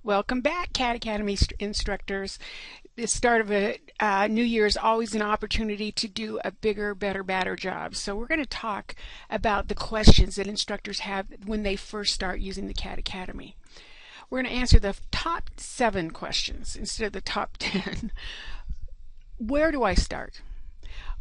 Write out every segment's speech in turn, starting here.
Welcome back, CAD Academy instructors. The start of a new year is always an opportunity to do a bigger, better, badder job. So we're going to talk about the questions that instructors have when they first start using the CAD Academy. We're going to answer the top 7 questions instead of the top 10. Where do I start?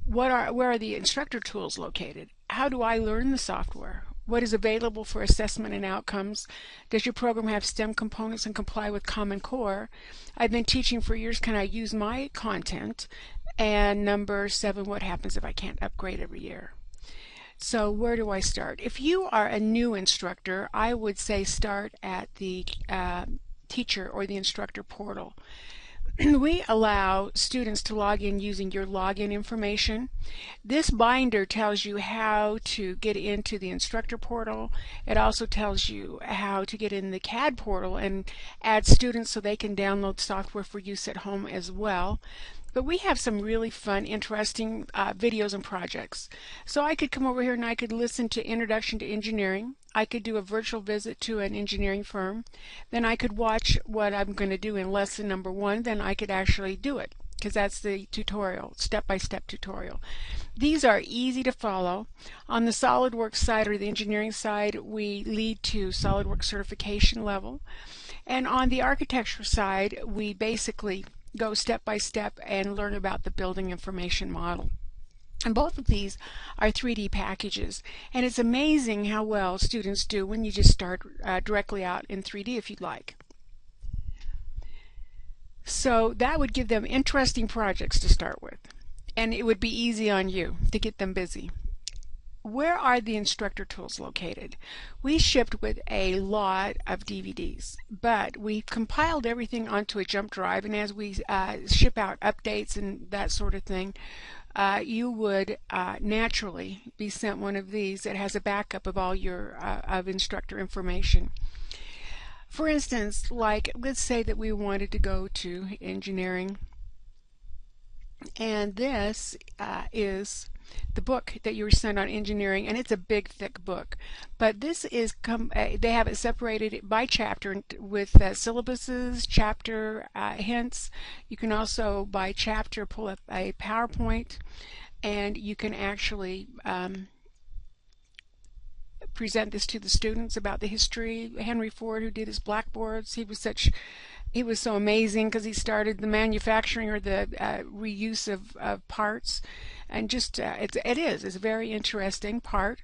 Where are the instructor tools located? How do I learn the software? What is available for assessment and outcomes? Does your program have STEM components and comply with Common Core? I've been teaching for years. Can I use my content? And number 7, what happens if I can't upgrade every year? So where do I start? If you are a new instructor, I would say start at the teacher or the instructor portal. We allow students to log in using your login information. This binder tells you how to get into the instructor portal. It also tells you how to get in the CAD portal and add students so they can download software for use at home as well. But we have some really fun, interesting videos and projects. So I could come over here and I could listen to Introduction to Engineering. I could do a virtual visit to an engineering firm. Then I could watch what I'm going to do in lesson number 1. Then I could actually do it, because that's the tutorial, step-by-step tutorial. These are easy to follow. On the SolidWorks side or the engineering side, we lead to SolidWorks certification level. And on the architecture side, we basically go step by step and learn about the building information model. And both of these are 3D packages, and it's amazing how well students do when you just start directly out in 3D if you'd like. So that would give them interesting projects to start with, and it would be easy on you to get them busy. Where are the instructor tools located? We shipped with a lot of DVDs, but we compiled everything onto a jump drive, and as we ship out updates and that sort of thing, you would naturally be sent one of these that has a backup of all your of instructor information. For instance, like let's say that we wanted to go to engineering, and this is the book that you were sent on engineering, and it's a big thick book, but this is they have it separated by chapter with syllabuses, chapter hints. You can also by chapter pull up a PowerPoint, and you can actually present this to the students about the history. Henry Ford, who did his blackboards, he was so amazing because he started the manufacturing or the reuse of parts, and just it's a very interesting part,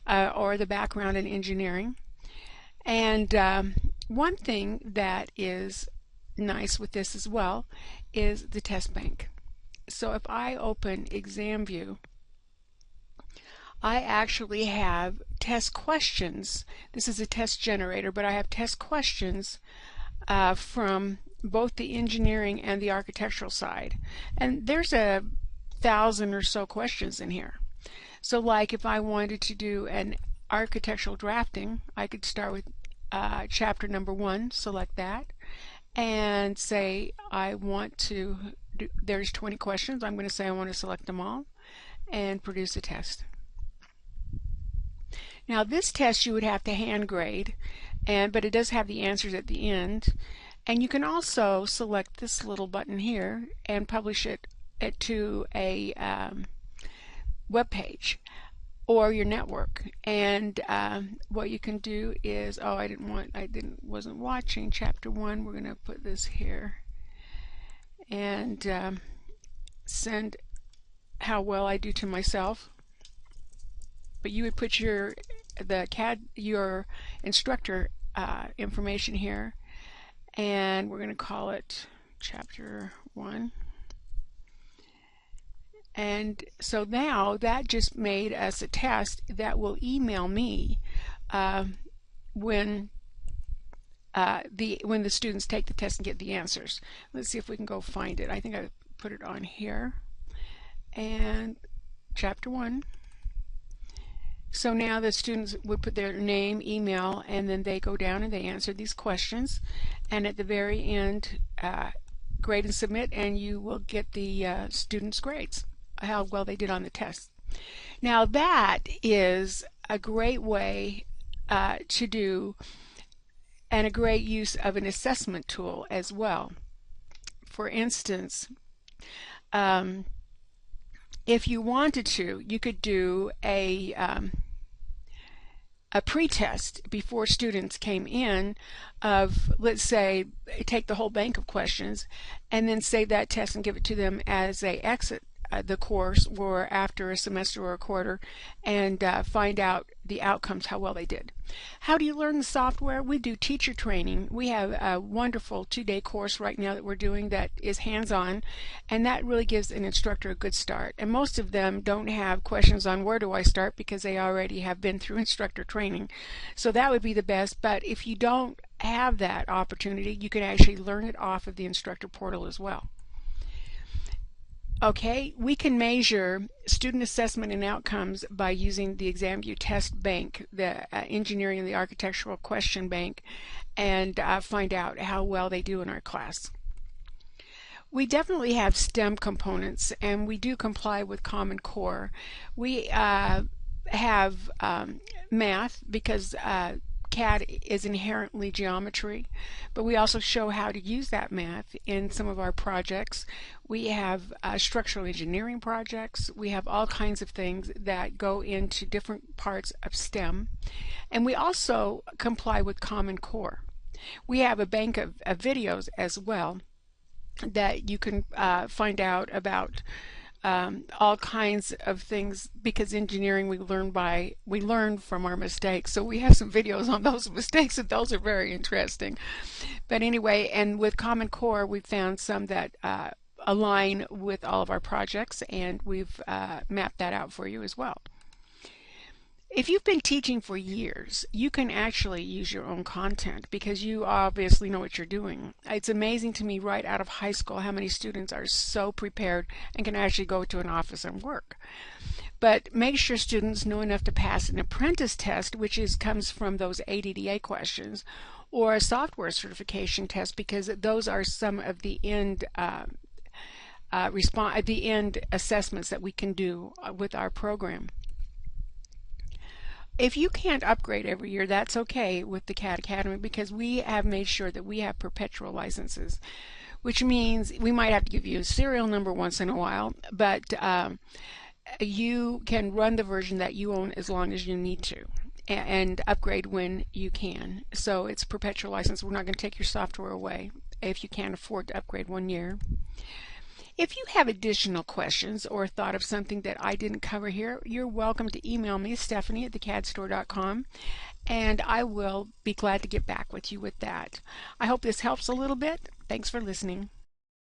or the background in engineering. And one thing that is nice with this as well is the test bank. So if I open Exam View, I actually have test questions. This is a test generator, but I have test questions from both the engineering and the architectural side, and there's 1,000 or so questions in here. So like if I wanted to do an architectural drafting, I could start with chapter number 1, select that, and say I want to do, there's 20 questions. I'm going to say I want to select them all and produce a test. Now this test you would have to hand grade, but it does have the answers at the end, and you can also select this little button here and publish it to a web page or your network. And what you can do is, wasn't watching chapter 1. We're going to put this here and send how well I do to myself. But you would put your instructor information here, and we're going to call it chapter 1. And so now that just made us a test that will email me when the students take the test and get the answers. Let's see if we can go find it. I think I put it on here, and chapter 1. So now the students would put their name, email, and then they go down and they answer these questions, and at the very end grade and submit, and you will get the students' grades, how well they did on the test. Now that is a great way to do and a great use of an assessment tool as well. For instance, if you wanted to, you could do a pre-test before students came in of, let's say, take the whole bank of questions and then save that test and give it to them as they exit the course or after a semester or a quarter, and find out the outcomes, how well they did. How do you learn the software? We do teacher training. We have a wonderful 2-day course right now that we're doing that is hands-on, and that really gives an instructor a good start. And most of them don't have questions on where do I start because they already have been through instructor training. So that would be the best. But if you don't have that opportunity, you can actually learn it off of the instructor portal as well. Okay, we can measure student assessment and outcomes by using the ExamView test bank, the engineering and the architectural question bank, and find out how well they do in our class. We definitely have STEM components, and we do comply with Common Core. We have math because CAD is inherently geometry, but we also show how to use that math in some of our projects. We have structural engineering projects. We have all kinds of things that go into different parts of STEM. And we also comply with Common Core. We have a bank of videos as well that you can find out about all kinds of things, because engineering we learn from our mistakes. So we have some videos on those mistakes, and those are very interesting. But anyway, and with Common Core, we've found some that align with all of our projects, and we've mapped that out for you as well. If you've been teaching for years, you can actually use your own content because you obviously know what you're doing. It's amazing to me right out of high school how many students are so prepared and can actually go to an office and work. But make sure students know enough to pass an apprentice test, which comes from those ADDA questions, or a software certification test, because those are some of the end assessments that we can do with our program. If you can't upgrade every year, that's okay with the CAD Academy, because we have made sure that we have perpetual licenses, which means we might have to give you a serial number once in a while, but you can run the version that you own as long as you need to and upgrade when you can. So it's perpetual license. We're not going to take your software away if you can't afford to upgrade 1 year. If you have additional questions or thought of something that I didn't cover here, you're welcome to email me, Stephanie at thecadstore.com, and I will be glad to get back with you with that. I hope this helps a little bit. Thanks for listening.